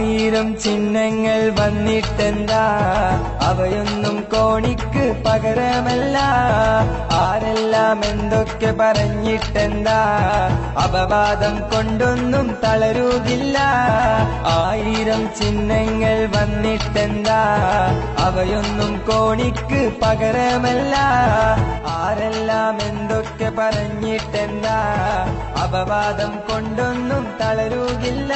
ആയിരം ചിഹ്നങ്ങൾ വന്നിട്ടെന്താ, അവയൊന്നും കോണിക്ക് പകരമല്ല. ആരെല്ലാം എന്തൊക്കെ പറഞ്ഞിട്ടെന്താ, അപവാദം കൊണ്ടൊന്നും തളരുകില്ല. ആയിരം ചിഹ്നങ്ങൾ വന്നിട്ടെന്താ, അവയൊന്നും കോണിക്ക് പകരമല്ല. ആരെല്ലാം എന്തൊക്കെ പറഞ്ഞിട്ടെന്താ, അപവാദം കൊണ്ടൊന്നും തളരുകില്ല.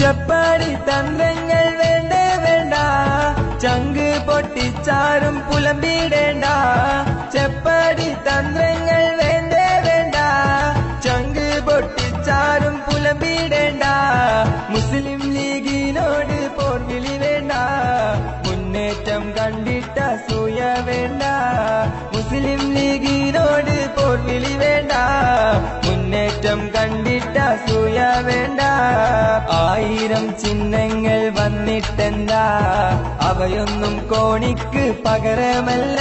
ചെപ്പാടി തന്ത്രങ്ങൾ വേണ്ടേ വേണ്ട, ചങ്ക് പൊട്ടിച്ചാരും പുലമ്പിടേണ്ട. ചെപ്പാടി തന്ത്രങ്ങൾ വേണ്ടേ വേണ്ട, ചങ്ക് പൊട്ടിച്ചാരും പുലമ്പിടേണ്ട. മുസ്ലിം ലീഗിനോട് പോർവിളി വേണ്ട, മുന്നേറ്റം കണ്ടിട്ട സൂയ വേണ്ട. മുസ്ലിം ലീഗിനോട് പോർവിളി വേണ്ട, മുന്നേറ്റം കണ്ടിട്ട സൂയ വേണ്ട. ആയിരം ചിഹ്നങ്ങൾ വന്നിട്ടെന്താ, അവയൊന്നും കോണിക്ക് പകരമല്ല.